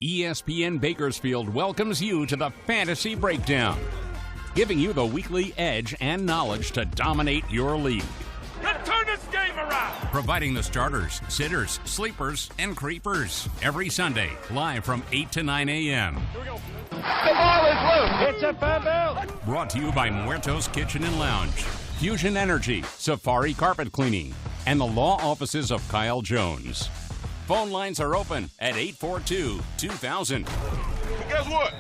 ESPN Bakersfield welcomes you to the Fantasy Breakdown, giving you the weekly edge and knowledge to dominate your league. Let's turn this game around! Providing the starters, sitters, sleepers, and creepers every Sunday, live from 8 to 9 a.m. Here we go. The ball is loose. It's a foul. Brought to you by Muerto's Kitchen and Lounge, Fusion Energy, Safari Carpet Cleaning, and the law offices of Kyle Jones. Phone lines are open at 842-2000. But guess what?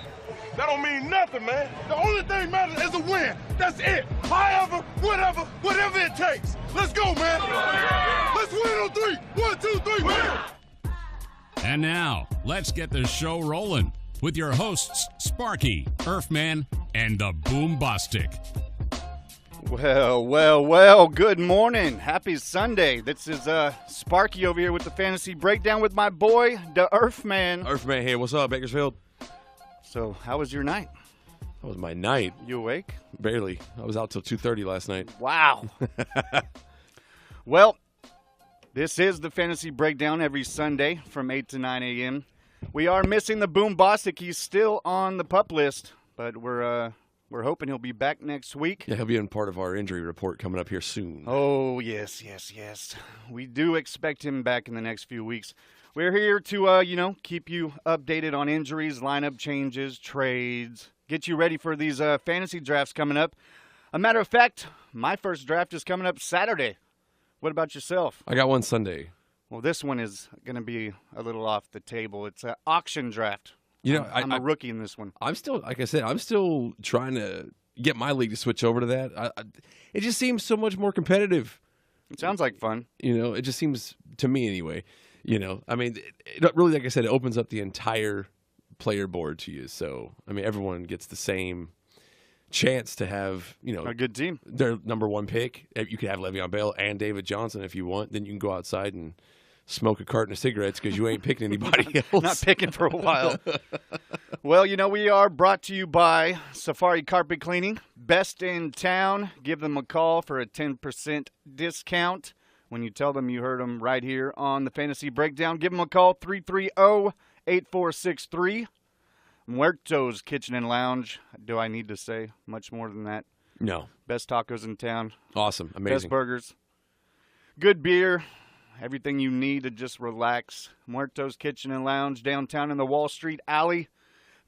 That don't mean nothing, man. The only thing matters is a win. That's it. However, whatever it takes. Let's go, man. Let's win on three. 1, 2, 3, win. And now, let's get the show rolling with your hosts, Sparky, Earthman, and the Boombastic. Well, good morning. Happy Sunday. This is Sparky over here with the Fantasy Breakdown with my boy, the Earthman. Earthman here. What's up, Bakersfield? So, how was your night? That was my night. You awake? Barely. I was out till 2:30 last night. Wow. Well, this is the Fantasy Breakdown every Sunday from 8 to 9 a.m. We are missing the Boombastic. He's still on the PUP list, but we're hoping he'll be back next week. Yeah, he'll be in part of our injury report coming up here soon. Oh, yes. We do expect him back in the next few weeks. We're here to, keep you updated on injuries, lineup changes, trades, get you ready for these fantasy drafts coming up. A matter of fact, my first draft is coming up Saturday. What about yourself? I got one Sunday. Well, this one is going to be a little off the table. It's an auction draft. I'm a rookie in this one. I'm still, like I said, I'm still trying to get my league to switch over to that. It just seems so much more competitive. It sounds like fun. It just seems, to me anyway, it really, like I said, it opens up the entire player board to you. So, everyone gets the same chance to have, a good team. Their number one pick. You could have Le'Veon Bell and David Johnson if you want. Then you can go outside and smoke a carton of cigarettes because you ain't picking anybody else. Not picking for a while. Well, we are brought to you by Safari Carpet Cleaning. Best in town. Give them a call for a 10% discount. When you tell them you heard them right here on the Fantasy Breakdown, give them a call, 330-8463. Muerto's Kitchen and Lounge. Do I need to say much more than that? No. Best tacos in town. Awesome. Amazing. Best burgers. Good beer. Everything you need to just relax. Muerto's Kitchen and Lounge downtown in the Wall Street Alley.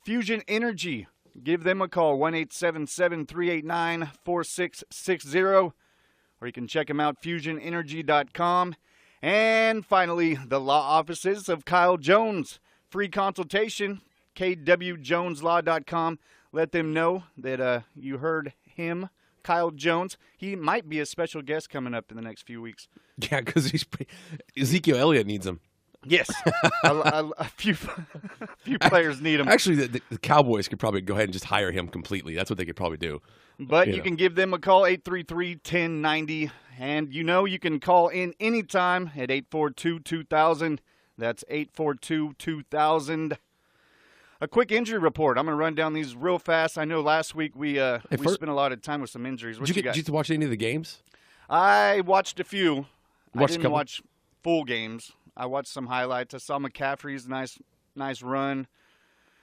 Fusion Energy. Give them a call, 1-877-389-4660. Or you can check them out, fusionenergy.com. And finally, the law offices of Kyle Jones. Free consultation, kwjoneslaw.com. Let them know that you heard him, Kyle Jones. He might be a special guest coming up in the next few weeks. Yeah, because Ezekiel Elliott needs him. Yes, a few players need him. Actually, the Cowboys could probably go ahead and just hire him completely. That's what they could probably do. But you can give them a call, 833-1090. And you can call in anytime at 842-2000. That's 842-2000. A quick injury report. I'm going to run down these real fast. I know last week we spent a lot of time with some injuries. What did you get to watch any of the games? I watched a few. I didn't watch full games. I watched some highlights. I saw McCaffrey's nice run.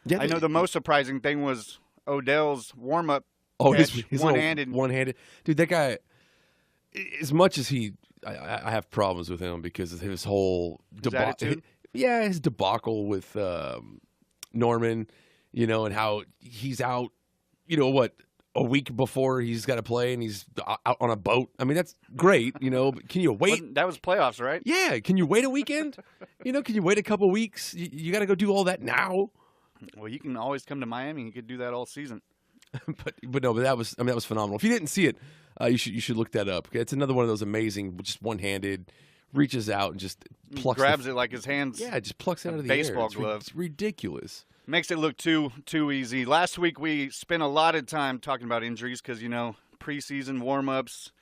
Yeah, I know the most surprising thing was Odell's warm-up catch, his one-handed. Dude, that guy, as much as I have problems with him because of his whole debacle. Yeah, his debacle with Norman, and how he's out, a week before he's got to play and he's out on a boat. That's great, but can you wait? That was playoffs, right? Yeah. Can you wait a weekend? Can you wait a couple weeks? You got to go do all that now. Well, you can always come to Miami. You could do that all season. but that was phenomenal. If you didn't see it, you should look that up. Okay? It's another one of those amazing, just one-handed, reaches out and just plucks grabs it like his hands. Yeah, just plucks it out of the baseball air. Glove. It's ridiculous. Makes it look too easy. Last week we spent a lot of time talking about injuries because preseason warm-ups,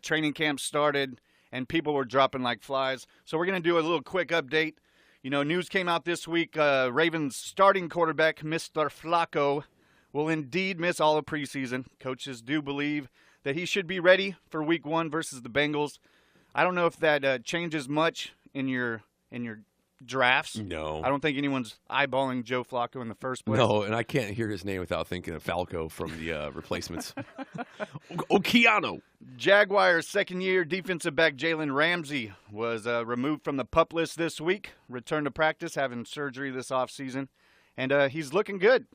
training camp started, and people were dropping like flies. So we're going to do a little quick update. News came out this week. Ravens starting quarterback, Mr. Flacco, will indeed miss all of preseason. Coaches do believe that he should be ready for Week 1 versus the Bengals. I don't know if that changes much in your drafts. No. I don't think anyone's eyeballing Joe Flacco in the first place. No, and I can't hear his name without thinking of Falco from the replacements. Keanu. Jaguars' second-year defensive back Jalen Ramsey was removed from the PUP list this week, returned to practice, having surgery this offseason, and he's looking good.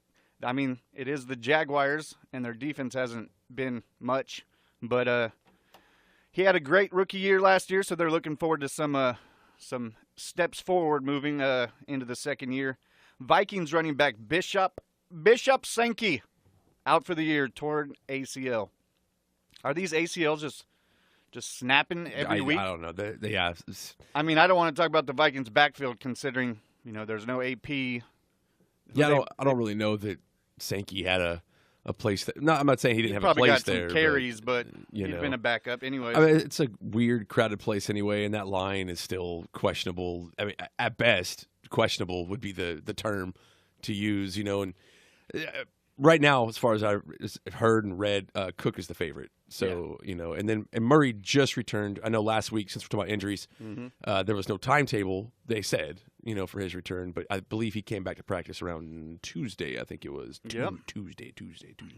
I mean, it is the Jaguars, and their defense hasn't been much, but he had a great rookie year last year, so they're looking forward to some steps forward moving into the second year. Vikings running back Bishop Sankey out for the year, torn ACL. Are these ACLs just snapping every week? I don't know. Yeah. I mean, I don't want to talk about the Vikings backfield considering, there's no AP. Yeah, I don't really know that Sankey had a place there. No, I'm not saying he didn't have a place there. Probably got some carries, but he's been a backup anyway. I mean, it's a weird, crowded place anyway, and that line is still questionable. I mean, at best, questionable would be the term to use, and right now, as far as I've heard and read, Cook is the favorite. So, and Murray just returned. I know last week, since we're talking about injuries, there was no timetable, they said, for his return. But I believe he came back to practice around Tuesday, I think it was. Yep. Tuesday.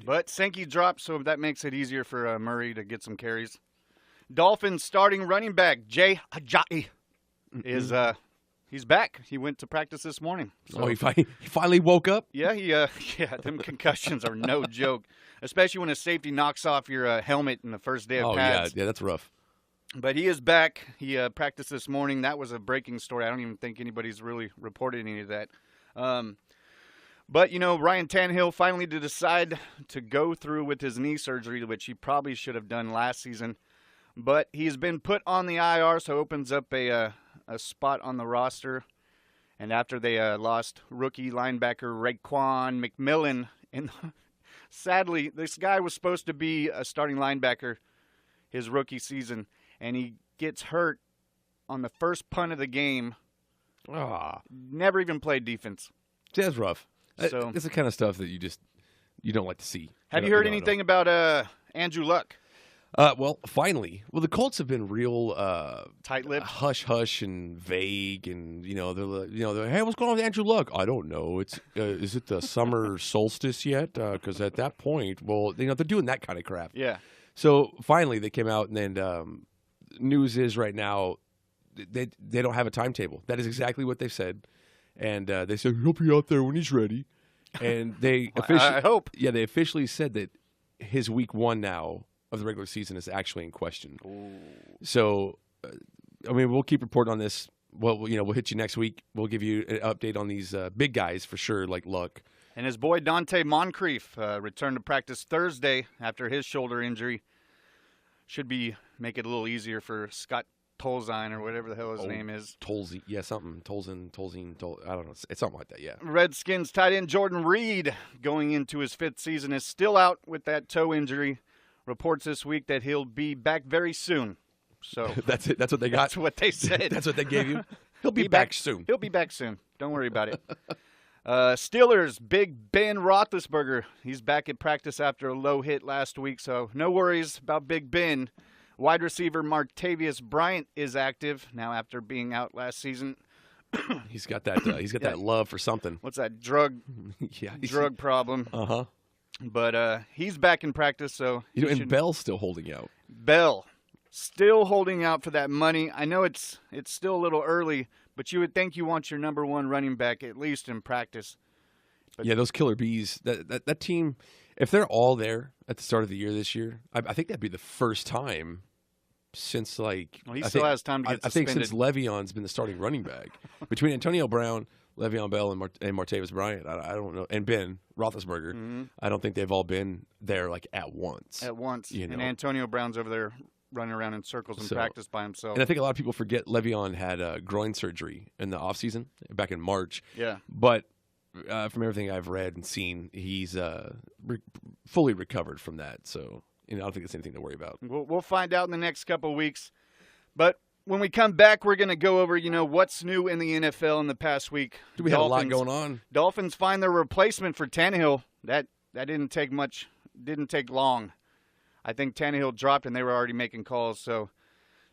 But Sankey dropped, so that makes it easier for Murray to get some carries. Dolphins starting running back Jay Ajayi is he's back. He went to practice this morning. So. Oh, he finally woke up? Yeah, them concussions are no joke, especially when a safety knocks off your helmet in the first day of pads. Yeah, that's rough. But he is back. He practiced this morning. That was a breaking story. I don't even think anybody's really reported any of that. But, Ryan Tannehill finally did decide to go through with his knee surgery, which he probably should have done last season. But he's been put on the IR, so opens up a spot on the roster. And after they lost rookie linebacker Raekwon McMillan, and sadly, this guy was supposed to be a starting linebacker his rookie season, and he gets hurt on the first punt of the game. Never even played defense. That's rough. So it's the kind of stuff that you don't like to see. Have you heard anything about Andrew Luck? Well, finally. Well, the Colts have been real tight-lipped, hush and vague, and they're hey, what's going on with Andrew Luck? I don't know. It's is it the summer solstice yet? Because at that point, well, they're doing that kind of crap. Yeah. So finally, they came out, and then news is right now they don't have a timetable. That is exactly what they said, and they said he'll be out there when he's ready. And they officially, I hope, they officially said that his week 1 now of the regular season is actually in question. Ooh. So, we'll keep reporting on this. Well, we'll hit you next week. We'll give you an update on these big guys for sure, like Luck. And his boy Dante Moncrief returned to practice Thursday after his shoulder injury. Should make it a little easier for Scott Tolzien or whatever the hell his name is. Tolzien, yeah, something. Tolzien, I don't know. It's something like that, yeah. Redskins tight end Jordan Reed, going into his 5th season, is still out with that toe injury. Reports this week that he'll be back very soon. So that's it. That's what they got. That's what they said. That's what they gave you. He'll be back soon. He'll be back soon. Don't worry about it. Steelers, Big Ben Roethlisberger. He's back at practice after a low hit last week, so no worries about Big Ben. Wide receiver Martavius Bryant is active now after being out last season. He's got that. He's got that love for something. What's that drug problem? But he's back in practice, so and Bell's still holding out. Bell still holding out for that money. I know it's still a little early, but you would think you want your number 1 running back at least in practice. But yeah, those killer bees. That team, if they're all there at the start of the year this year, I think that'd be the first time since he still has time to get suspended. I think since Le'Veon's been the starting running back between Antonio Brown, Le'Veon Bell, and Martavis Bryant. I don't know, and Ben Roethlisberger. Mm-hmm. I don't think they've all been there at once. And Antonio Brown's over there running around in circles in practice by himself. And I think a lot of people forget Le'Veon had groin surgery in the offseason back in March. Yeah. But from everything I've read and seen, he's fully recovered from that. So I don't think it's anything to worry about. We'll find out in the next couple of weeks. But when we come back, we're going to go over, what's new in the NFL in the past week. We have a lot going on. Dolphins find their replacement for Tannehill. That didn't take much, didn't take long. I think Tannehill dropped and they were already making calls. So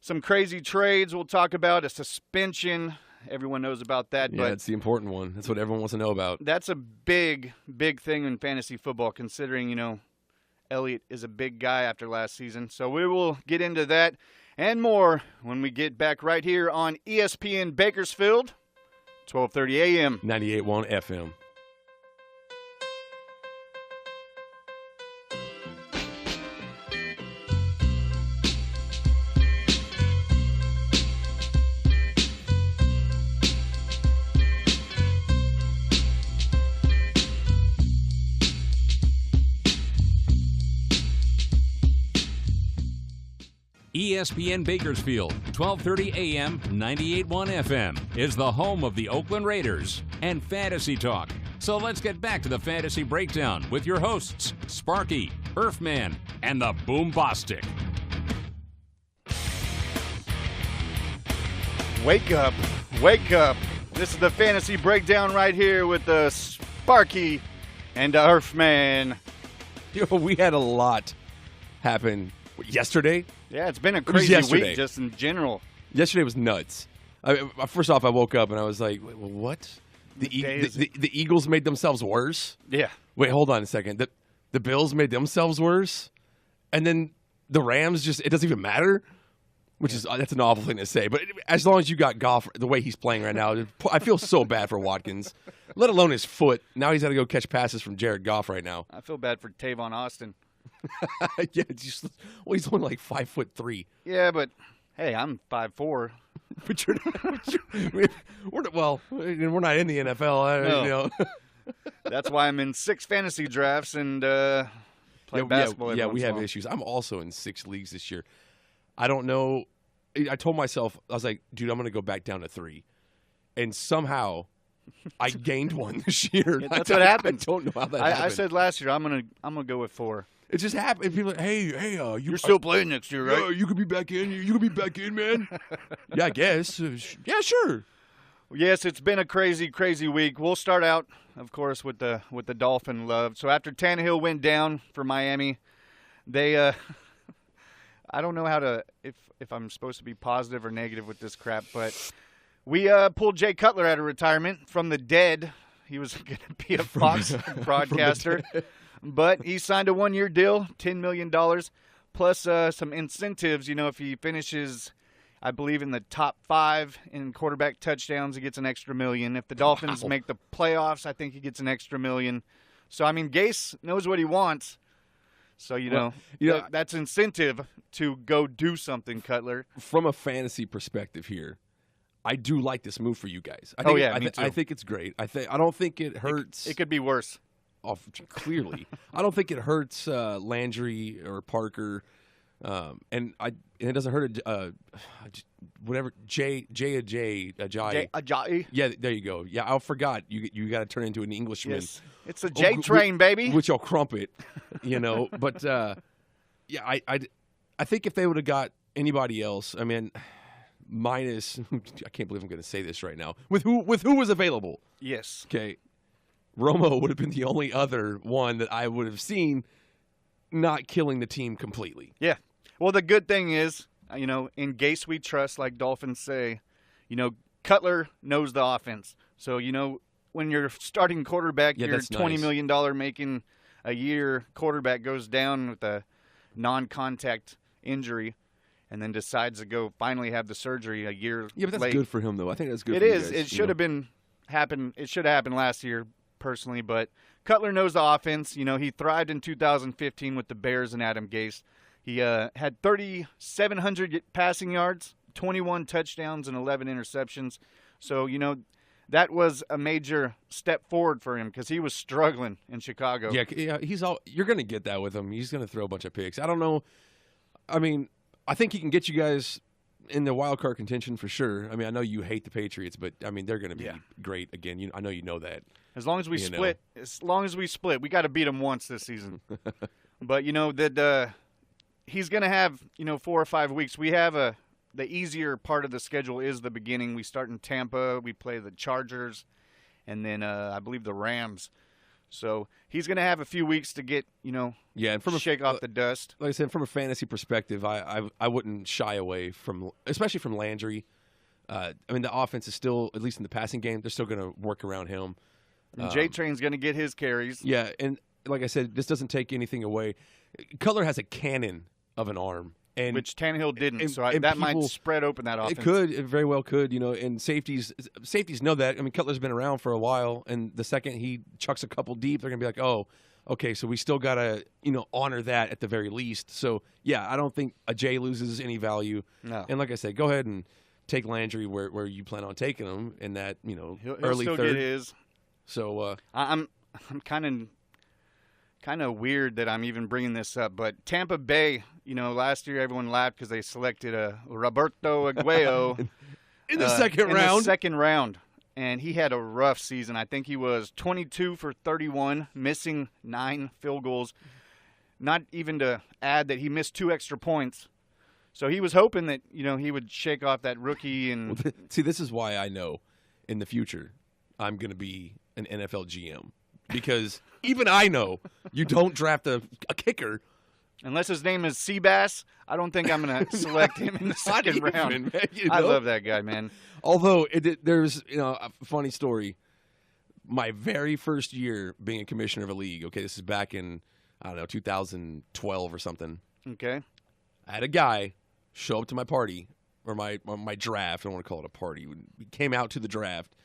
some crazy trades we'll talk about, a suspension, Everyone knows about that. Yeah, but it's the important one. That's what everyone wants to know about. That's a big, big thing in fantasy football, considering, Elliott is a big guy after last season. So we will get into that and more when we get back right here on ESPN Bakersfield, 12:30 a.m. 98.1 FM. ESPN Bakersfield, 12:30 a.m., 98.1 FM is the home of the Oakland Raiders and Fantasy Talk. So let's get back to the Fantasy Breakdown with your hosts, Sparky, Earthman, and the Boom Bostic. Wake up. Wake up. This is the Fantasy Breakdown right here with the Sparky and the Earthman. Yo, we had a lot happen yesterday. Yeah, it's been a crazy week just in general. Yesterday was nuts. First off, I woke up and I was like, what? The Eagles made themselves worse? Yeah. Wait, hold on a second. The Bills made themselves worse? And then the Rams it doesn't even matter? Which is, that's an awful thing to say. But as long as you got Goff, the way he's playing right now, I feel so bad for Watkins. Let alone his foot. Now he's got to go catch passes from Jared Goff right now. I feel bad for Tavon Austin. Yeah, he's only like 5'3". Yeah, but hey, I'm 5'4". But we're not in the NFL. No. That's why I'm in 6 fantasy drafts and play basketball. Yeah, we have issues. I'm also in 6 leagues this year. I don't know. I told myself, I was like, dude, I'm going to go back down to 3, and somehow I gained 1 this year. Yeah, that's what happened. I don't know how that happened. I said last year I'm gonna go with 4. It just happened. People are like, hey, you're still playing next year, right? You could be back in. You could be back in, man. Yeah, I guess. Yeah, sure. Yes, it's been a crazy, crazy week. We'll start out, of course, with the Dolphin love. So after Tannehill went down for Miami, they I don't know how to if I'm supposed to be positive or negative with this crap, but we pulled Jay Cutler out of retirement from the dead. He was going to be a Fox broadcaster. But he signed a 1-year deal, $10 million, plus some incentives. If he finishes, I believe, in the top 5 in quarterback touchdowns, he gets an extra $1 million. If the Dolphins make the playoffs, I think he gets an extra $1 million. So, Gase knows what he wants. So, that's incentive to go do something, Cutler. From a fantasy perspective here, I do like this move for you guys. Me too. I think it's great. I don't think it hurts. It could be worse. Clearly, I don't think it hurts Landry or Parker, and it doesn't hurt whatever Ajayi. Yeah, there you go. Yeah, I forgot. You got to turn into an Englishman. Yes. It's a J train, baby. Which I'll crumpet, But yeah, I think if they would have got anybody else, minus I can't believe I'm going to say this right now. With who was available? Yes. Okay. Romo would have been the only other one that I would have seen not killing the team completely. Yeah. Well, the good thing is, in Gase we trust, like Dolphins say, Cutler knows the offense. So, when your starting quarterback, your $20 million making a year quarterback goes down with a non-contact injury and then decides to go finally have the surgery a year Yeah, but that's late. Good for him, though. I think that's good it for is. you guys, It should have been happened. It should have happened last year, personally, but Cutler knows the offense. He thrived in 2015 with the Bears and Adam Gase. He had 3,700 passing yards, 21 touchdowns, and 11 interceptions. So, that was a major step forward for him because he was struggling in Chicago. Yeah, you're going to get that with him. He's going to throw a bunch of picks. I don't know. I think he can get you guys in the wild card contention for sure. I know you hate the Patriots, but they're going to be great again. I know you know that. As long as we split, we got to beat them once this season. But that he's going to have 4 or 5 weeks. We have the easier part of the schedule is the beginning. We start in Tampa. We play the Chargers, and then I believe the Rams. So he's going to have a few weeks to get and shake off the dust. Like I said, from a fantasy perspective, I wouldn't shy away from, especially from Landry. I mean, the offense is still, at least in the passing game, they're still going to work around him. And J-Train's going to get his carries. Yeah, and like I said, this doesn't take anything away. Cutler has a cannon of an arm. And, which Tannehill didn't, so that people, might spread open that offense. It very well could, and safeties know that. I mean, Cutler's been around for a while, and the second he chucks a couple deep, they're going to be like, oh, okay, so we still got to, honor that at the very least. So, yeah, I don't think a Jay loses any value. No. And like I said, go ahead and take Landry where you plan on taking him in that, he'll early still third. Get his. So I'm kind of weird that I'm even bringing this up, but Tampa Bay, last year everyone laughed because they selected Roberto Aguayo in the second round. In the second round, and he had a rough season. I think he was 22 for 31, missing 9 field goals. Not even to add that he missed 2 extra points. So he was hoping that he would shake off that rookie and see. This is why I know in the future I'm going to be an NFL GM. Because even I know you don't draft a kicker. Unless his name is Seabass, I don't think I'm going to select him in the second round. Man, I love that guy, man. Although there's a funny story. My very first year being a commissioner of a league, okay, this is back in, 2012 or something. Okay. I had a guy show up to my party, or my draft. I don't want to call it a party. We came out to the draft.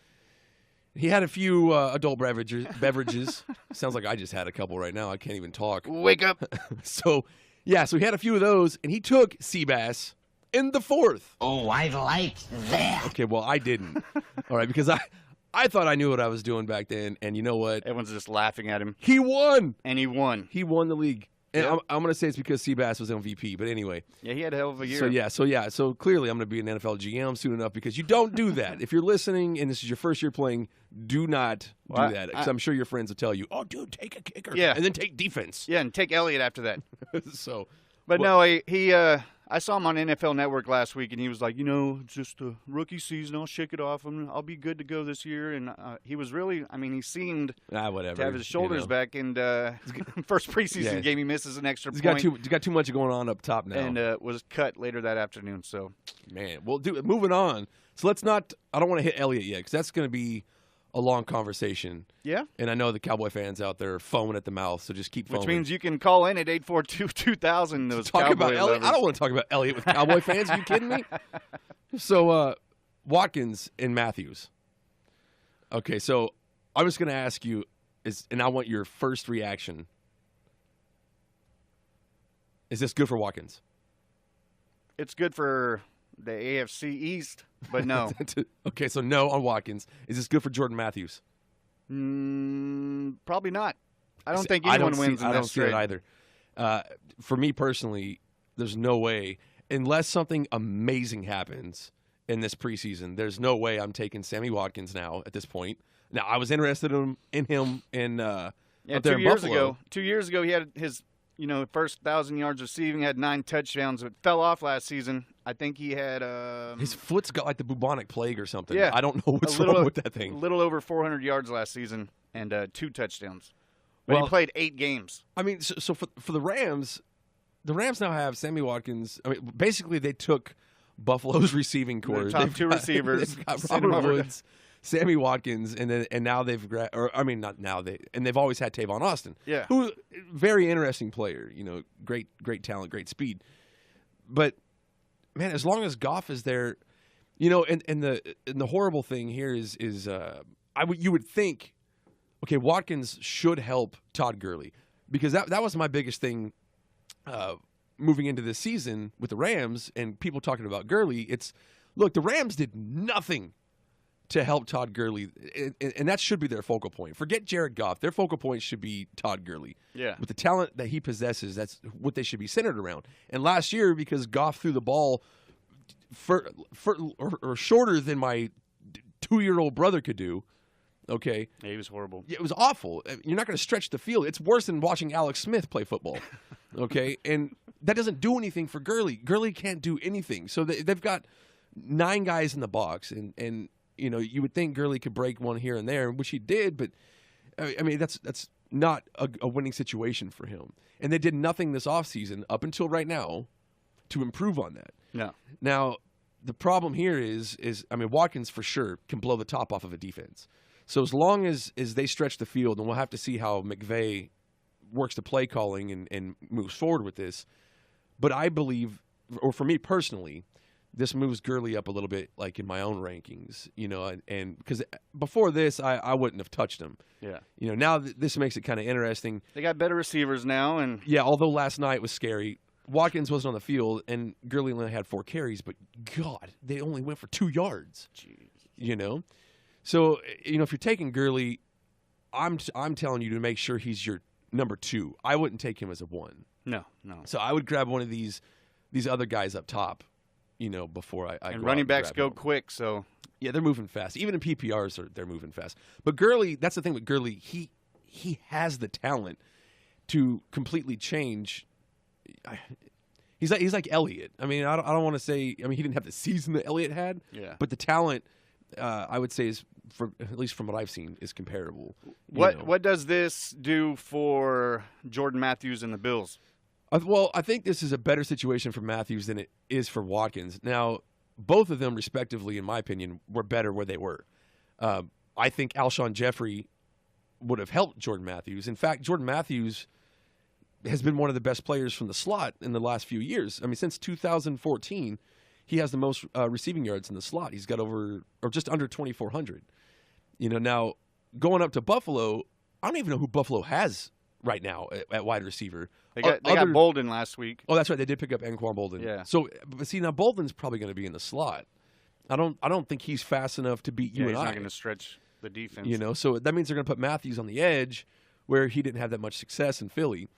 He had a few adult beverages. Sounds like I just had a couple right now. I can't even talk. Wake up. So he had a few of those, and he took Seabass in the 4th. Oh, I like that. Okay, well, I didn't. All right, because I thought I knew what I was doing back then, and you know what? Everyone's just laughing at him. He won. And he won. He won the league. And Yep. I'm going to say it's because Seabass was MVP, but anyway. Yeah, he had a hell of a year. So clearly I'm going to be an NFL GM soon enough because you don't do that. If you're listening and this is your first year playing, do not do that. Because I'm sure your friends will tell you, oh, dude, take a kicker. Yeah. And then take defense. Yeah, and take Elliott after that. But no, he I saw him on NFL Network last week, and he was like, it's just a rookie season. I'll shake it off. I'll be good to go this year. And he was really, he seemed whatever. to have his shoulders back. And first preseason game, he misses an extra point. He's got too much going on up top now. And was cut later that afternoon. So, man, well, moving on. So let's not – I don't want to hit Elliott yet because that's going to be a long conversation. Yeah. And I know the Cowboy fans out there are foaming at the mouth, so just keep foaming. Which means you can call in at 842-2000. Those talk Cowboy about Elliott. lovers. I don't want to talk about Elliott with Cowboy fans. Are you kidding me? So Watkins and Matthews. Okay, so I'm just going to ask you, and I want your first reaction. Is this good for Watkins? It's good for the AFC East, but no. Okay, so no on Watkins. Is this good for Jordan Matthews? Probably not. I don't think anyone wins in I that don't see it either. For me personally, there's no way, unless something amazing happens in this preseason, there's no way I'm taking Sammy Watkins now at this point. Now, I was interested in him up there in Buffalo. 2 years ago, he had his first 1,000 yards receiving, had 9 touchdowns, but fell off last season. I think he had his foot's got like the bubonic plague or something. Yeah, I don't know what's wrong with that thing. A little over 400 yards last season and 2 touchdowns. But he played 8 games. So for the Rams now have Sammy Watkins. Basically they took Buffalo's receiving core. Their top 2 receivers. They've got Robert Woods, Sammy Watkins, and now they've and they've always had Tavon Austin. Yeah, who very interesting player. Great talent, great speed. But man, as long as Goff is there, and the horrible thing here is you would think, okay, Watkins should help Todd Gurley because that was my biggest thing moving into this season with the Rams and people talking about Gurley. Look, the Rams did nothing to help Todd Gurley, and that should be their focal point. Forget Jared Goff. Their focal point should be Todd Gurley. Yeah. With the talent that he possesses, that's what they should be centered around. And last year, because Goff threw the ball or shorter than my 2-year-old brother could do, okay? Yeah, he was horrible. It was awful. You're not going to stretch the field. It's worse than watching Alex Smith play football, okay? And that doesn't do anything for Gurley. Gurley can't do anything. So they've got 9 guys in the box, and you would think Gurley could break one here and there, which he did, but that's not a winning situation for him. And they did nothing this offseason up until right now to improve on that. No. Now, the problem here is I mean, Watkins for sure can blow the top off of a defense. So as long as they stretch the field, and we'll have to see how McVay works the play calling and moves forward with this. But I believe, or for me personally, this moves Gurley up a little bit, like in my own rankings, and because before this, I wouldn't have touched him. Yeah. Now this makes it kind of interesting. They got better receivers now, and yeah, although last night was scary. Watkins wasn't on the field, and Gurley only had 4 carries, but God, they only went for 2 yards. Jeez. So if you're taking Gurley, I'm telling you to make sure he's your number 2. I wouldn't take him as a 1. No. So I would grab one of these other guys up top, before I and go running out backs and go grab him. quick, so Yeah, they're moving fast. Even in PPRs, they're moving fast. But Gurley, that's the thing with Gurley. He has the talent to completely change. He's like Elliott. I mean, I don't want to say. I mean, he didn't have the season that Elliott had. Yeah. But the talent, I would say, is at least from what I've seen, is comparable. What does this do for Jordan Matthews and the Bills? Well, I think this is a better situation for Matthews than it is for Watkins. Now, both of them, respectively, in my opinion, were better where they were. I think Alshon Jeffrey would have helped Jordan Matthews. In fact, Jordan Matthews has been one of the best players from the slot in the last few years. I mean, since 2014, he has the most receiving yards in the slot. He's got over or just under 2,400. Now going up to Buffalo, I don't even know who Buffalo has right now at wide receiver. They got Bolden last week. Oh, that's right. They did pick up Anquan Bolden. Yeah. So, but see, now Bolden's probably going to be in the slot. I don't think he's fast enough to beat you and he's I. not going to stretch the defense. So that means they're going to put Matthews on the edge, where he didn't have that much success in Philly.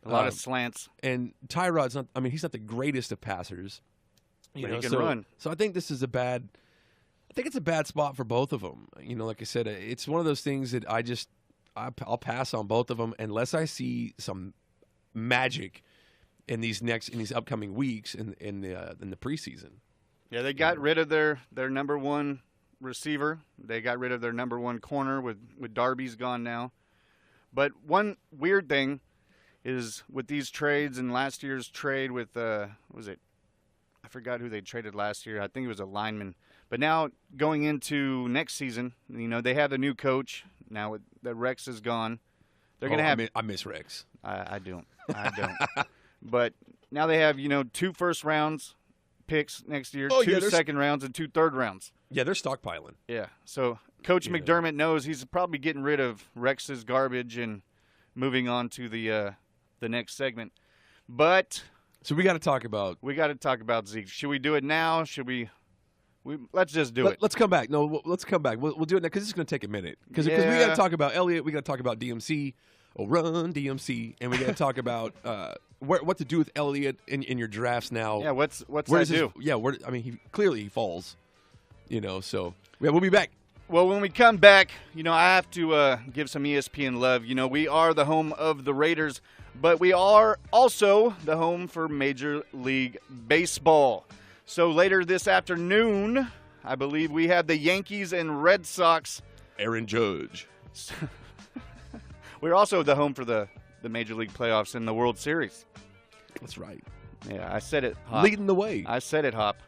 A lot of slants. And Tyrod's not. I mean, he's not the greatest of passers. But he can run. So I think this is a bad. I think it's a bad spot for both of them. Like I said, it's one of those things that I'll pass on both of them unless I see some magic in these upcoming weeks in the preseason. Yeah, they got rid of their number 1 receiver. They got rid of their number 1 corner with Darby's gone now. But one weird thing is with these trades and last year's trade with what was it? I forgot who they traded last year. I think it was a lineman. But now going into next season, they have a new coach. Now that Rex is gone, they're going to have. I miss Rex. I don't. But now they have 2 first rounds picks next year, 2 second rounds, and 2 third rounds. Yeah, they're stockpiling. Yeah. So Coach McDermott knows he's probably getting rid of Rex's garbage and moving on to the next segment. But so we got to talk about Zeke. Should we do it now? Should we let's just do it. Let's come back. No, let's come back. We'll do it now because it's going to take a minute. Because we got to talk about Elliott. We got to talk about DMC. Oh, run DMC, and we got to talk about what to do with Elliott in your drafts now. Yeah, what's that do? He clearly falls. So we'll be back. Well, when we come back, I have to give some ESPN love. We are the home of the Raiders, but we are also the home for Major League Baseball. So later this afternoon, I believe we have the Yankees and Red Sox. Aaron Judge. We're also the home for the Major League playoffs and the World Series. That's right. Yeah, I said it, Hop. Leading the way. I said it, Hop.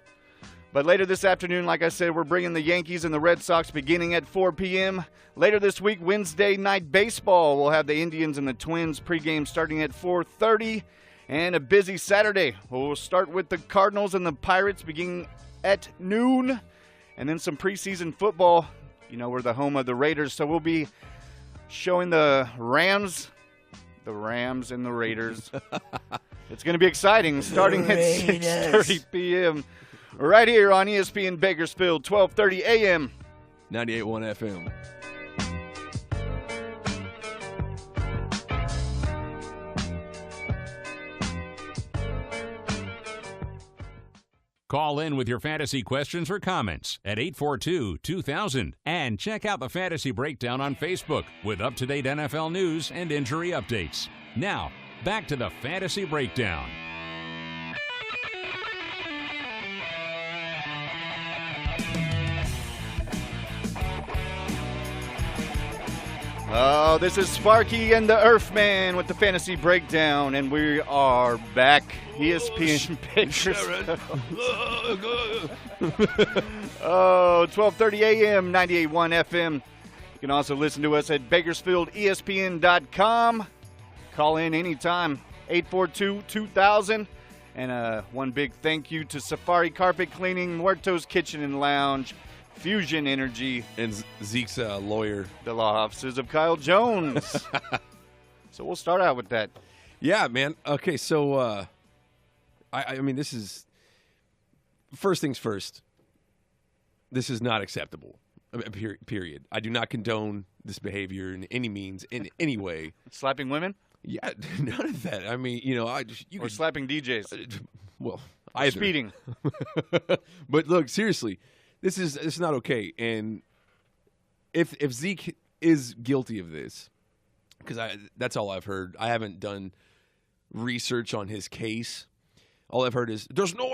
But later this afternoon, like I said, we're bringing the Yankees and the Red Sox beginning at 4 p.m. Later this week, Wednesday Night Baseball. We'll have the Indians and the Twins pregame starting at 4:30. And a busy Saturday. We'll start with the Cardinals and the Pirates beginning at noon. And then some preseason football. We're the home of the Raiders, so we'll be showing the Rams and the Raiders. It's going to be exciting, starting at 6:30 p.m. right here on ESPN Bakersfield, 12:30 a.m. 98.1 FM. Call in with your fantasy questions or comments at 842-2000. And check out the Fantasy Breakdown on Facebook with up-to-date NFL news and injury updates. Now, back to the Fantasy Breakdown. Oh, this is Sparky and the Earthman with the Fantasy Breakdown, and we are back. ESPN Bakersfield. 12:30 a.m., 98.1 FM. You can also listen to us at BakersfieldESPN.com. Call in anytime, 842-2000. And one big thank you to Safari Carpet Cleaning, Muerto's Kitchen and Lounge, Fusion Energy, and Zeke's lawyer, the law offices of Kyle Jones. So we'll start out with that. Yeah, man. Okay, so I mean, this is first things first. This is not acceptable. Period. I do not condone this behavior in any means, in any way. Slapping women? Yeah, none of that. I mean, you know, or slapping DJs. Well, speeding. But look, seriously. This is not okay, and if Zeke is guilty of this, because that's all I've heard. I haven't done research on his case. All I've heard is there's no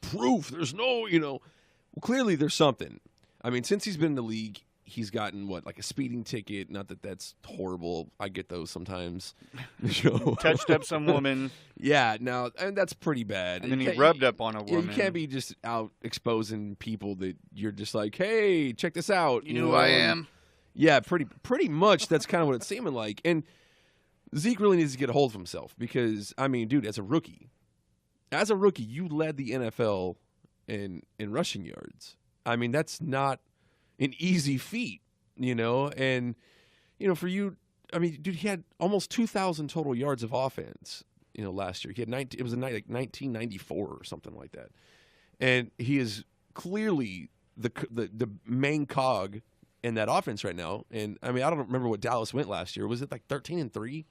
proof. There's no, Well, clearly there's something. I mean, since he's been in the league, he's gotten like a speeding ticket. Not that that's horrible. I get those sometimes. Touched up some woman. Yeah, now and that's pretty bad. And then he rubbed up on a woman. You can't be just out exposing people that you're just like, hey, check this out. You know who I am? Yeah, pretty much. That's kind of what it's seeming like. And Zeke really needs to get a hold of himself because, I mean, dude, as a rookie, you led the NFL in rushing yards. I mean, that's not an easy feat, and, for you, I mean, dude, he had almost 2,000 total yards of offense, last year. He had 19, it was like 1994 or something like that. And he is clearly the main cog in that offense right now. And, I mean, I don't remember what Dallas went last year. Was it like 13-3?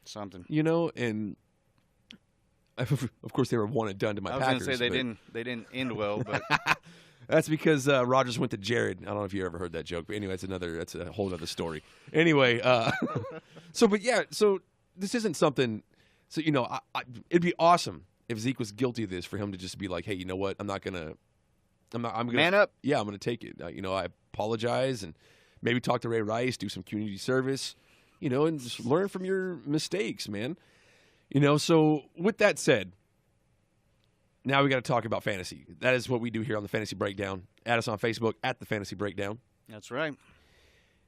Something. And of course they were one and done to my Packers. I was going to say they didn't end well, but that's because Rodgers went to Jared. I don't know if you ever heard that joke, but anyway, that's a whole other story. Anyway, so this isn't something. So it'd be awesome if Zeke was guilty of this for him to just be like, hey, you know what? I'm gonna man up. Yeah, I'm gonna take it. I apologize and maybe talk to Ray Rice, do some community service, and just learn from your mistakes, man. So with that said, now we got to talk about fantasy. That is what we do here on the Fantasy Breakdown. Add us on Facebook at the Fantasy Breakdown. That's right.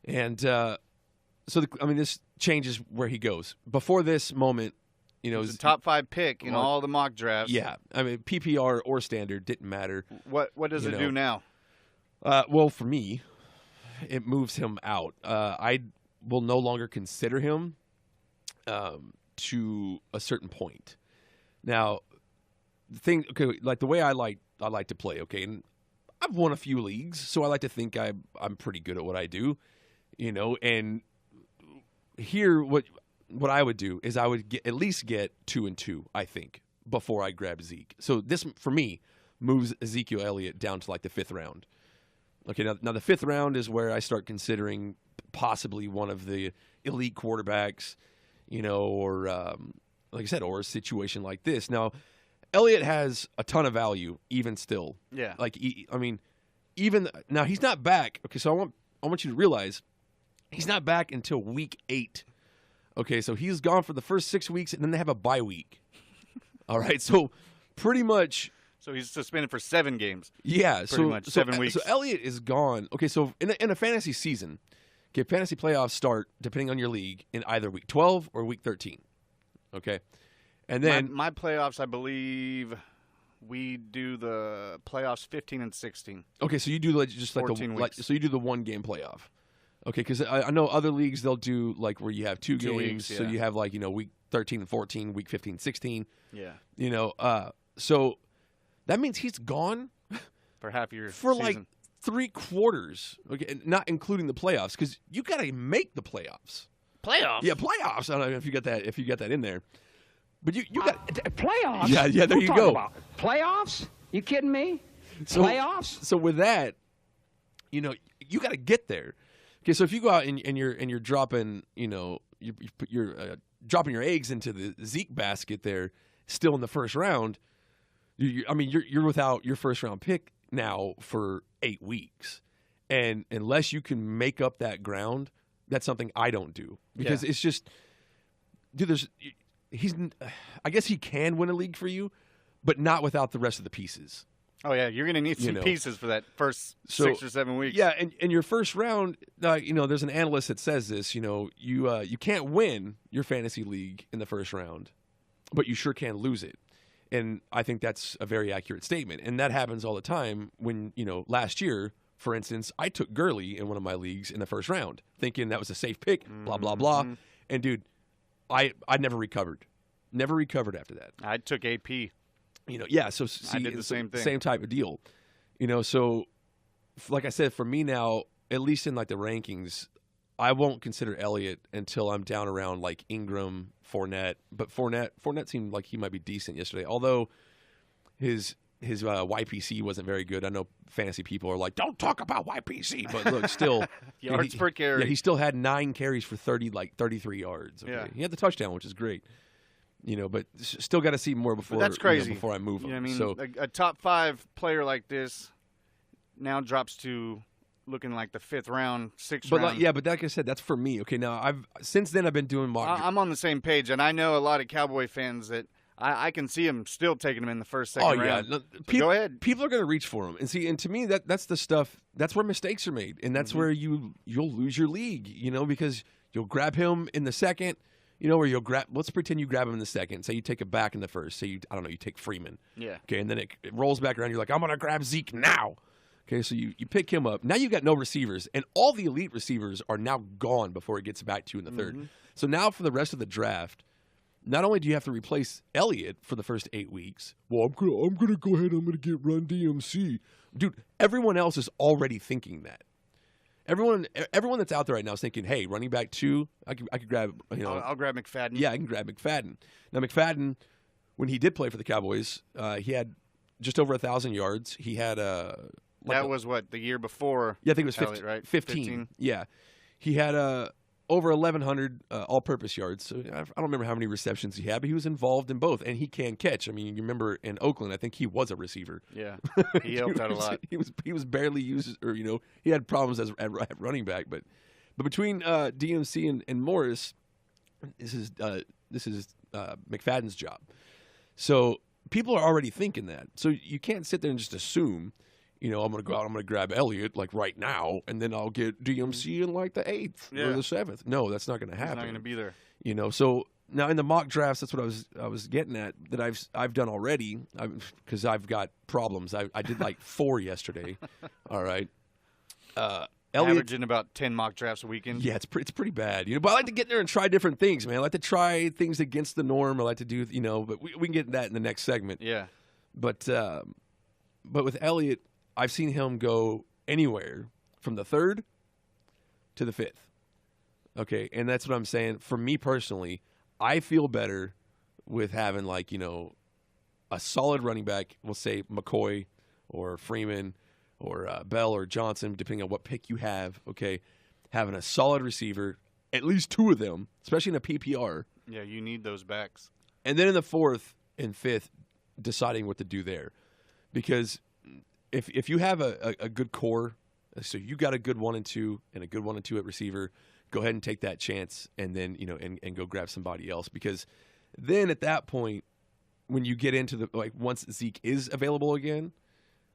And this changes where he goes. Before this moment, it was a top 5 pick in all the mock drafts. Yeah, I mean PPR or standard didn't matter. What does it do now? Well, for me, it moves him out. I will no longer consider him to a certain point. Now, the way I like to play, okay, and I've won a few leagues, so I like to think I'm pretty good at what I do, and here what I would do is I would at least get 2-2, I think, before I grab Zeke. So this, for me, moves Ezekiel Elliott down to like the 5th round. Okay, now the 5th round is where I start considering possibly one of the elite quarterbacks, or like I said, or a situation like this. Now, Elliott has a ton of value, even still. Yeah. Even now he's not back. Okay, so I want you to realize he's not back until week 8. Okay, so he's gone for the first 6 weeks, and then they have a bye week. All right, so pretty much. So he's suspended for 7 games. Yeah, pretty much 7 weeks. So Elliott is gone. Okay, so in a fantasy season, fantasy playoffs start depending on your league in either week 12 or week 13. Okay. And then my playoffs, I believe, we do the playoffs 15 and 16. Okay, so you do just like 14 weeks. So you do the 1-game playoff. Okay, because I know other leagues they'll do like where you have 2 games, weeks, yeah. So you have like week 13 and 14, week 15, 16. Yeah. So that means he's gone for half your for season. Like 3 quarters. Okay, not including the playoffs because you got to make the playoffs. Playoffs. Yeah, playoffs. I don't know if you got that in there. But you got playoffs. Yeah, there you go. About? Playoffs? You kidding me? Playoffs? So with that, you got to get there. Okay, so if you go out and you're dropping, you're dropping your eggs into the Zeke basket there, still in the first round. You're without your first round pick now for 8 weeks, and unless you can make up that ground That's something I don't do because it's just, dude. I guess he can win a league for you, but not without the rest of the pieces. Oh yeah, you're going to need some pieces for that first 6 or 7 weeks. Yeah, and your first round, there's an analyst that says this. You can't win your fantasy league in the first round, but you sure can lose it. And I think that's a very accurate statement. And that happens all the time when, last year, for instance, I took Gurley in one of my leagues in the first round, thinking that was a safe pick, blah, blah, blah. And, dude, I never recovered. Never recovered after that. I took AP. So see, I did the same thing. Same type of deal. So like I said, for me now, at least in like the rankings, I won't consider Elliott until I'm down around like Ingram, Fournette. But Fournette seemed like he might be decent yesterday, although his YPC wasn't very good. I know fantasy people are like, don't talk about YPC, but look, still yards per carry. Yeah, he still had 9 carries for 33 yards. Okay? Yeah. He had the touchdown, which is great. But still got to see more before. But that's crazy. Before I move him. I mean, so, a top 5 player like this now drops to looking like the 5th round, 6th round. But like I said, that's for me. Okay, now since then I've been doing mock. I'm on the same page, and I know a lot of Cowboy fans that I can see them still taking them in the first, second round. No, go ahead. People are going to reach for them, and to me that's the stuff. That's where mistakes are made, and that's where you'll lose your league. Because you'll grab him in the second. Where you'll grab. Let's pretend you grab him in the second. Say you take it back in the first. Say you take Freeman. Yeah. Okay, and then it rolls back around. You're like, I'm gonna grab Zeke now. Okay, so you pick him up. Now you got no receivers, and all the elite receivers are now gone before it gets back to you in the third. So now for the rest of the draft, not only do you have to replace Elliott for the first 8 weeks. Well, I'm gonna go ahead. I'm gonna get Run DMC, dude. Everyone else is already thinking that. Everyone that's out there right now is thinking, hey, running back 2, I could grab, I'll grab McFadden. Yeah, I can grab McFadden. Now, McFadden, when he did play for the Cowboys, he had just over 1,000 yards. He had that was what, the year before? Yeah, I think it was 15. Elliott, right? 15. Yeah. He had over 1,100 all-purpose yards. So I don't remember how many receptions he had, but he was involved in both, and he can catch. I mean, you remember in Oakland, I think he was a receiver. Yeah, he helped out a lot. He was barely used, or he had problems at running back. But between DMC and Morris, this is McFadden's job. So people are already thinking that. So you can't sit there and just assume. I'm going to go out, I'm going to grab Elliott, like, right now, and then I'll get DMC in, like, the 8th or the 7th. No, that's not going to happen. He's not going to be there. So now in the mock drafts, that's what I was getting at, that I've done already, because I've got problems. I did, like, 4 yesterday. All right. Elliott, averaging about 10 mock drafts a weekend. Yeah, it's pretty bad. But I like to get there and try different things, man. I like to try things against the norm. I like to do, but we can get that in the next segment. Yeah. But with Elliott, I've seen him go anywhere from the 3rd to the 5th. Okay, and that's what I'm saying. For me personally, I feel better with having, like, a solid running back, we'll say McCoy or Freeman or Bell or Johnson, depending on what pick you have, okay, having a solid receiver, at least 2 of them, especially in a PPR. Yeah, you need those backs. And then in the 4th and 5th, deciding what to do there. Because if you have a good core, so you got a good 1 and 2 and a good 1 and 2 at receiver, go ahead and take that chance and then, and go grab somebody else. Because then at that point, when you get into once Zeke is available again,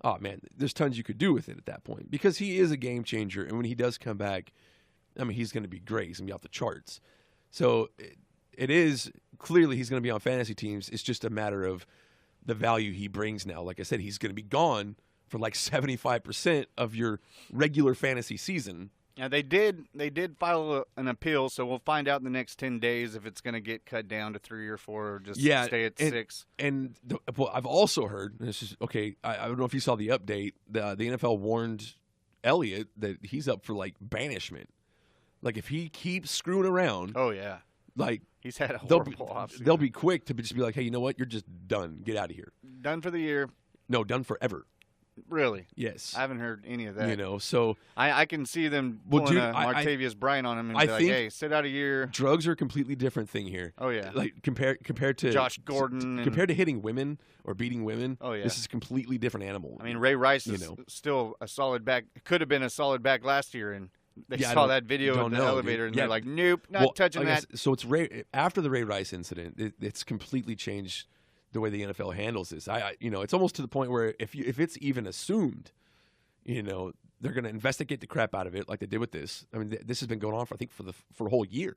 oh man, there's tons you could do with it at that point. Because he is a game changer, and when he does come back, I mean, he's going to be great. He's going to be off the charts. So it is clearly he's going to be on fantasy teams. It's just a matter of the value he brings now. Like I said, he's going to be gone for like 75% of your regular fantasy season. Yeah, they did file an appeal, so we'll find out in the next 10 days if it's going to get cut down to 3 or 4 or just stay at 6. And I've also heard, this is okay, I don't know if you saw the update, the NFL warned Elliott that he's up for like banishment. Like if he keeps screwing around. Oh yeah. Like he's had a horrible offseason. They'll be quick to just be like, hey, you know what? You're just done. Get out of here. Done for the year. No, done forever. Really? Yes. I haven't heard any of that. So I can see them pulling a Martavius Bryant on him and be like, hey, sit out a year. Drugs are a completely different thing here. Oh, yeah. Like compared to Josh Gordon. Compared to hitting women or beating women, oh, yeah. This is a completely different animal. I mean, Ray Rice is still a solid back. Could have been a solid back last year, and they saw that video in the elevator, and they're like, nope, not touching that. So it's after the Ray Rice incident, it's completely changed the way the NFL handles this. It's almost to the point where if it's even assumed, they're going to investigate the crap out of it like they did with this. I mean, this has been going on for a whole year.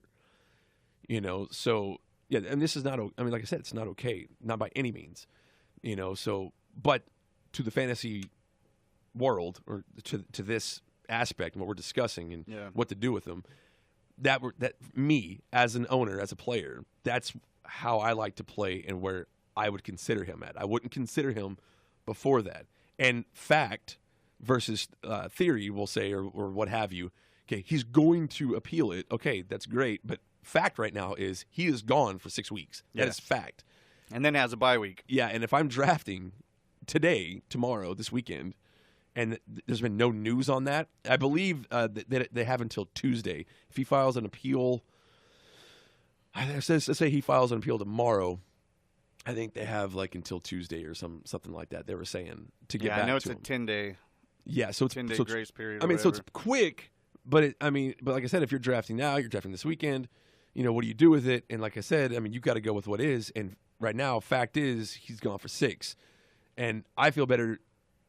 So yeah, and this is not. I mean, like I said, it's not okay, not by any means. So but to the fantasy world or to this aspect and what we're discussing and what to do with them, that me as an owner, as a player, that's how I like to play and where I would consider him at. I wouldn't consider him before that. And fact versus theory, we'll say, or what have you. Okay, he's going to appeal it. Okay, that's great. But fact right now is he is gone for 6 weeks. That is fact. And then has a bye week. Yeah, and if I'm drafting today, tomorrow, this weekend, and there's been no news on that, I believe that they have until Tuesday. If he files an appeal, let's say he files an appeal tomorrow, I think they have like until Tuesday or something like that. They were saying to get back to him. I know it's a 10-day. Yeah, so it's 10-day grace period. I mean, so it's quick, but but like I said, if you're drafting now, you're drafting this weekend. What do you do with it? And like I said, I mean, you got to go with what is. And right now, fact is, he's gone for 6, and I feel better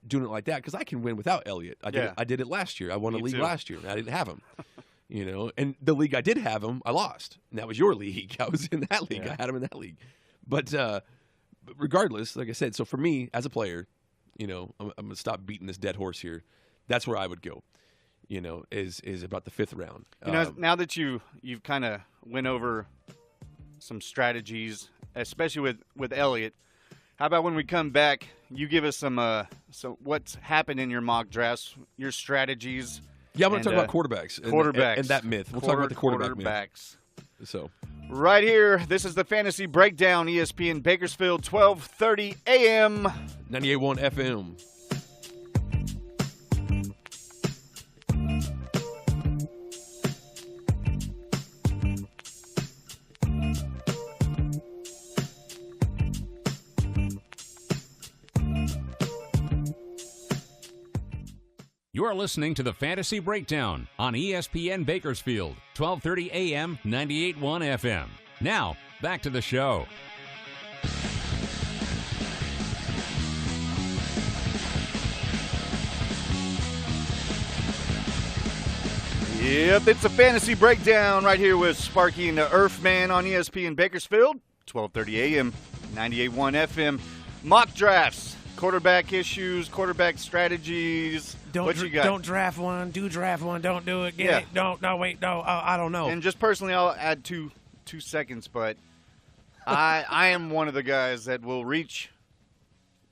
doing it like that because I can win without Elliott. I did it last year. I won a league last year, and I didn't have him. And the league I did have him, I lost. And that was your league. I was in that league. I had him in that league. But regardless, like I said, so for me as a player, I'm going to stop beating this dead horse here. That's where I would go. Is about the 5th round. Now that you've kind of went over some strategies, especially with Elliott, how about when we come back, you give us some what's happened in your mock drafts, your strategies. Yeah, I'm going to talk about quarterbacks. And that myth. We'll talk about the quarterback myth. So right here, this is the Fantasy Breakdown, ESPN Bakersfield, 12:30 a.m. 98.1 FM. You're listening to the Fantasy Breakdown on ESPN Bakersfield, 12:30 a.m., 98.1 FM. Now, back to the show. Yep, it's a Fantasy Breakdown right here with Sparky and the Earthman on ESPN Bakersfield, 12:30 a.m., 98.1 FM. Mock drafts, quarterback issues, quarterback strategies. What you got? Don't draft one. Do draft one. Don't do it. Get it. Don't. No, wait. No. I don't know. And just personally, I'll add two seconds, but I am one of the guys that will reach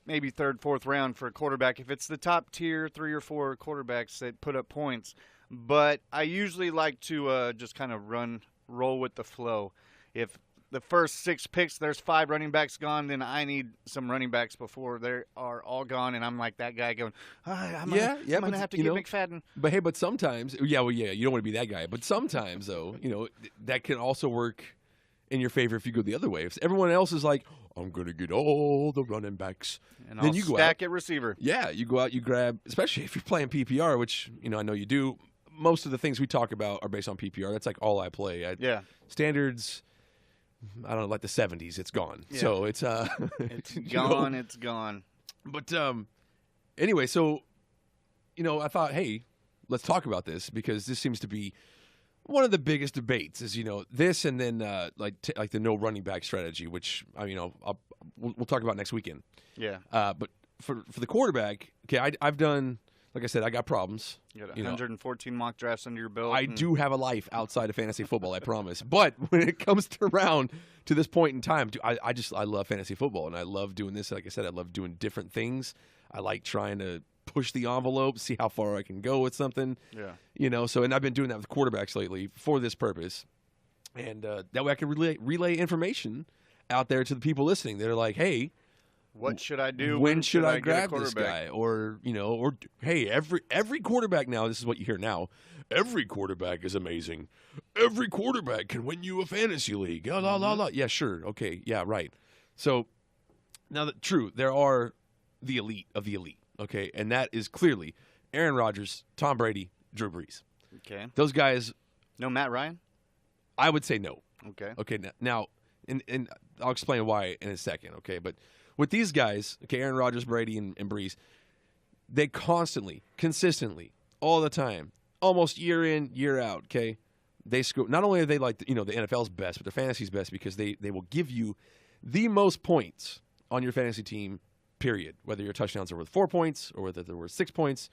maybe 3rd, 4th round for a quarterback if it's the top tier 3 or 4 quarterbacks that put up points. But I usually like to just kind of roll with the flow. If the first 6 picks, there's 5 running backs gone, then I need some running backs before they are all gone, and I'm like that guy going, I'm going to have to get McFadden. But sometimes, you don't want to be that guy. But sometimes, though, that can also work in your favor if you go the other way. If everyone else is like, I'm going to get all the running backs. And then you go stack at receiver. Yeah, you go out, you grab, especially if you're playing PPR, which, I know you do. Most of the things we talk about are based on PPR. That's like all I play. Standards, I don't know, like the 70s, it's gone. Yeah. So it's it's gone. It's gone. But anyway, so I thought, hey, let's talk about this because this seems to be one of the biggest debates. Is this, and then like the no running back strategy, which we'll talk about next weekend. Yeah. But for the quarterback, okay, I've done. Like I said, I got problems. You got 114 mock drafts under your belt. I do have a life outside of fantasy football, I promise. But when it comes around to this point in time, I love fantasy football, and I love doing this. Like I said, I love doing different things. I like trying to push the envelope, see how far I can go with something. Yeah. So, and I've been doing that with quarterbacks lately for this purpose. And that way I can relay information out there to the people listening. They're like, hey, what should I do? When should I grab this guy? Or hey, every quarterback now, this is what you hear now, every quarterback is amazing. Every quarterback can win you a fantasy league. La, la, la. Yeah, sure. Okay. Yeah, right. So now, true, there are the elite of the elite, okay? And that is clearly Aaron Rodgers, Tom Brady, Drew Brees. Okay. Those guys. No Matt Ryan? I would say no. Okay. Okay. Now, and I'll explain why in a second. Okay, but with these guys, okay, Aaron Rodgers, Brady, and Brees, they constantly, consistently, all the time, almost year in, year out. Okay, they score. Not only are they like the NFL's best, but their fantasy's best because they will give you the most points on your fantasy team. Period. Whether your touchdowns are worth 4 points or whether they're worth 6 points,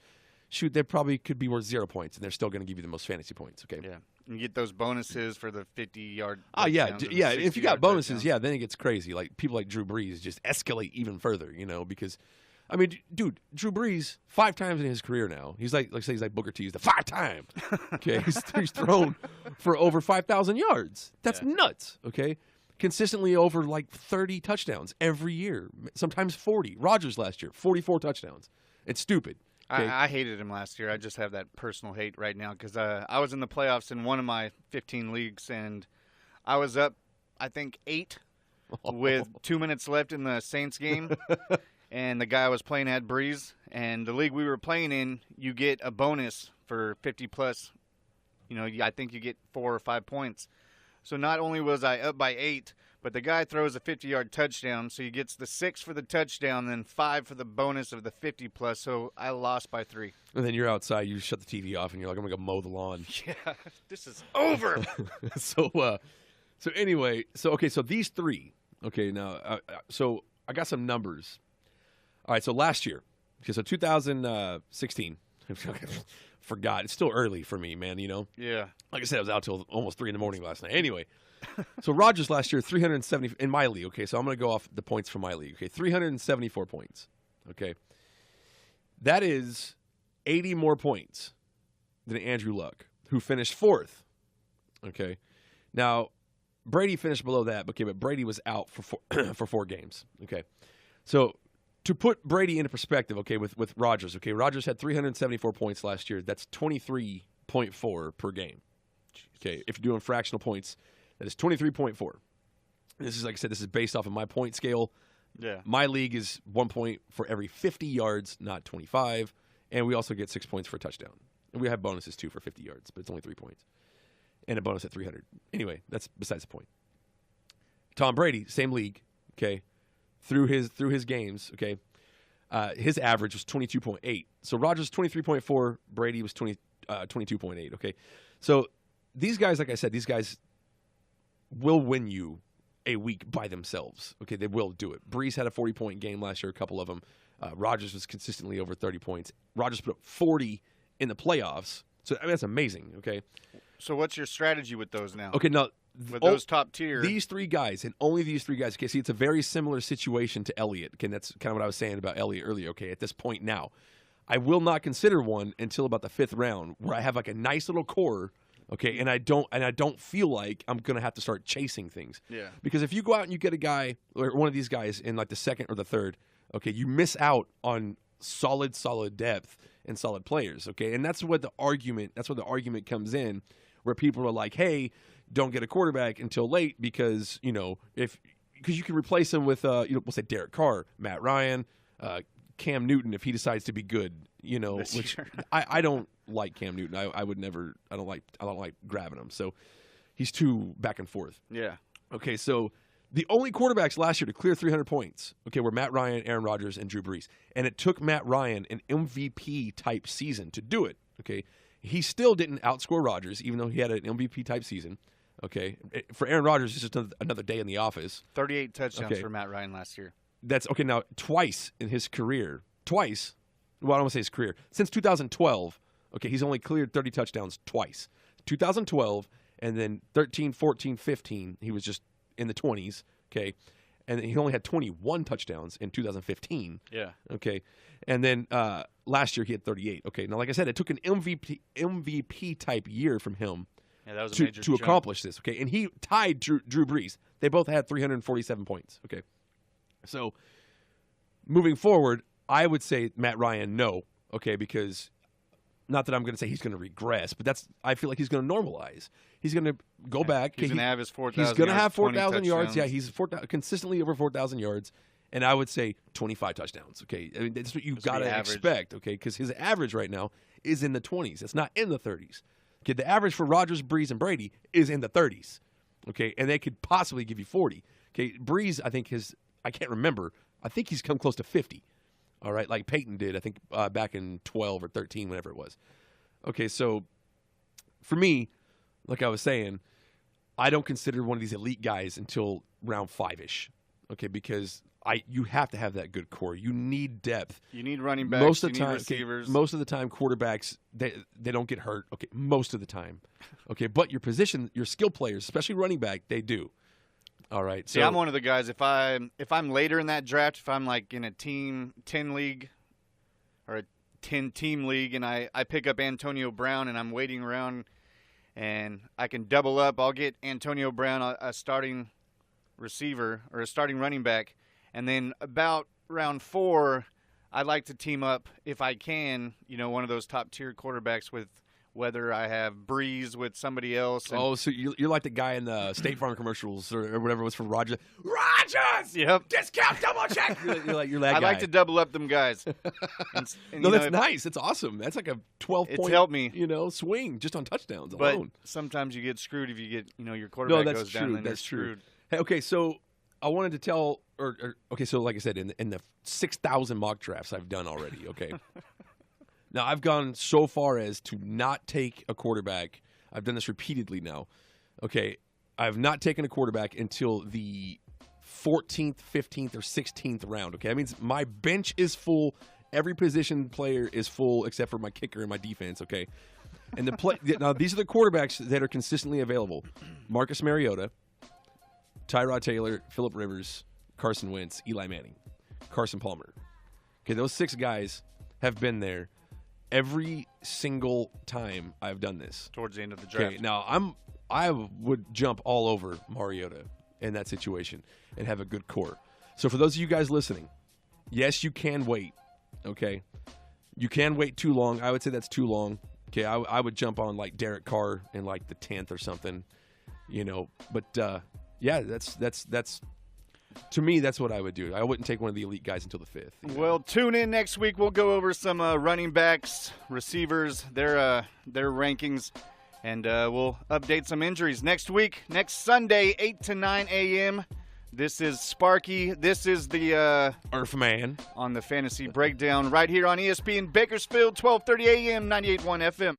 shoot, they probably could be worth 0 points, and they're still going to give you the most fantasy points. Okay. Yeah. You get those bonuses for the 50-yard. Oh yeah, yeah. If you got bonuses, yeah, then it gets crazy. Like people like Drew Brees just escalate even further. Because, I mean, dude, Drew Brees 5 times in his career now. He's like say he's like Booker T. He's the 5-time. Okay, he's thrown for over 5,000 yards. That's nuts. Okay. Consistently over like 30 touchdowns every year, sometimes 40. Rodgers last year, 44 touchdowns. It's stupid. Okay? I hated him last year. I just have that personal hate right now because I was in the playoffs in one of my 15 leagues, and I was up, I think, 8 with 2 minutes left in the Saints game, and the guy I was playing had Breeze, and the league we were playing in, you get a bonus for 50-plus. I think you get 4 or 5 points. So not only was I up by 8, but the guy throws a 50-yard touchdown, so he gets the 6 for the touchdown, then 5 for the bonus of the 50-plus, so I lost by 3. And then you're outside, you shut the TV off, and you're like, I'm going to go mow the lawn. Yeah, this is over. So anyway, so these 3, okay, now, so I got some numbers. All right, so last year, okay, so 2016, forgot. It's still early for me, man, Yeah. Like I said, I was out till almost 3 in the morning last night. Anyway, so Rodgers last year, 370 in my league. Okay, so I'm going to go off the points from my league. Okay, 374 points. Okay, that is 80 more points than Andrew Luck, who finished 4th. Okay, now Brady finished below that. Okay, but Brady was out for 4 games. Okay, so to put Brady into perspective, okay, with Rodgers. Okay, Rodgers had 374 points last year. That's 23.4 per game. Okay, if you're doing fractional points, that is 23.4. This is, like I said, this is based off of my point scale. Yeah. My league is 1 point for every 50 yards, not 25. And we also get 6 points for a touchdown. And we have bonuses, too, for 50 yards, but it's only 3 points. And a bonus at 300. Anyway, that's besides the point. Tom Brady, same league, okay, through his games, okay, his average was 22.8. So Rodgers 23.4, Brady was 22.8, okay. So these guys, like I said, these guys will win you a week by themselves. Okay, they will do it. Brees had a 40-point game last year, a couple of them. Rodgers was consistently over 30 points. Rodgers put up 40 in the playoffs. So, I mean, that's amazing, okay? So what's your strategy with those now? Okay, now, with those top tier. These 3 guys, and only these 3 guys. Okay, see, it's a very similar situation to Elliott. Okay, that's kind of what I was saying about Elliott earlier. Okay, at this point now, I will not consider one until about the 5th round where I have like a nice little core. Okay, and I don't feel like I'm gonna have to start chasing things. Yeah. Because if you go out and you get a guy or one of these guys in like the 2nd or the 3rd, okay, you miss out on solid depth and solid players. Okay, and that's where the argument comes in, where people are like, hey, don't get a quarterback until late because because you can replace him with we'll say Derek Carr, Matt Ryan, Cam Newton if he decides to be good. Which I don't like Cam Newton. I would never. I don't like grabbing him. So he's too back and forth. Yeah. Okay. So the only quarterbacks last year to clear 300 points, okay, were Matt Ryan, Aaron Rodgers, and Drew Brees. And it took Matt Ryan an MVP type season to do it. Okay. He still didn't outscore Rodgers, even though he had an MVP type season. Okay. For Aaron Rodgers, it's just another day in the office. 38 touchdowns for Matt Ryan last year. That's okay. Now, twice in his career, well, I don't want to say his career, since 2012, okay, he's only cleared 30 touchdowns twice. 2012, and then 13, 14, 15, he was just in the 20s, okay? And he only had 21 touchdowns in 2015. Yeah. Okay. And then last year he had 38. Okay. Now, like I said, it took an MVP type year from him to accomplish this. Okay. And he tied Drew Brees. They both had 347 points. Okay. So moving forward, I would say Matt Ryan, no. Okay. Because not that I'm going to say he's going to regress, but I feel like he's going to normalize. He's going to go back. He's going to have his 4,000 yards. He's going to have 4,000 yards. Yeah, he's consistently over 4,000 yards. And I would say 25 touchdowns. Okay, I mean, that's what you've got to expect. Okay, because his average right now is in the 20s. It's not in the 30s. Okay, the average for Rodgers, Breeze, and Brady is in the 30s. Okay, and they could possibly give you 40. Okay, Breeze, I think I can't remember. I think he's come close to 50. All right, like Peyton did, I think, back in 12 or 13, whenever it was. Okay, so for me, like I was saying, I don't consider one of these elite guys until round 5-ish. Okay, because you have to have that good core. You need depth. You need running backs. Most of the you time, need receivers. Okay, most of the time, quarterbacks they don't get hurt. Okay, most of the time. Okay, but your position, your skill players, especially running back, they do. All right. So I'm one of the guys. If I'm later in that draft, if I'm like in a team 10 league or a 10-team league, and I pick up Antonio Brown, and I'm waiting around, and I can double up, I'll get Antonio Brown a starting receiver or a starting running back, and then about round 4, I like to team up if I can. One of those top tier quarterbacks with. Whether I have Breeze with somebody else. So you're like the guy in the State Farm commercials or whatever it was for Rogers. Rogers! Yep. Discount double check! You're that guy. I like to double up them guys. And no, that's nice. It's awesome. That's like a 12-point, it's helped me. Swing just on touchdowns but alone. sometimes you get screwed if you get, your quarterback goes down. Then that's you're true. Screwed. Hey, okay, so I wanted to tell, okay, so like I said, in the 6,000 mock drafts I've done already, okay? Now, I've gone so far as to not take a quarterback. I've done this repeatedly now. Okay, I've not taken a quarterback until the 14th, 15th, or 16th round. Okay, that means my bench is full. Every position player is full except for my kicker and my defense. Okay, and now these are the quarterbacks that are consistently available: Marcus Mariota, Tyrod Taylor, Phillip Rivers, Carson Wentz, Eli Manning, Carson Palmer. Okay, those 6 guys have been there every single time I've done this. Towards the end of the draft. Okay, now I would jump all over Mariota in that situation and have a good core. So for those of you guys listening, yes, you can wait. Okay, you can wait too long. I would say that's too long. Okay, I would jump on like Derek Carr in like the 10th or something. But yeah, that's. To me, that's what I would do. I wouldn't take one of the elite guys until the 5th. Well, tune in next week. We'll go over some running backs, receivers, their rankings, and we'll update some injuries next week. Next Sunday, 8 to 9 a.m. This is Sparky. This is the Earthman on the Fantasy Breakdown right here on ESPN Bakersfield, 12:30 a.m., 98.1 FM.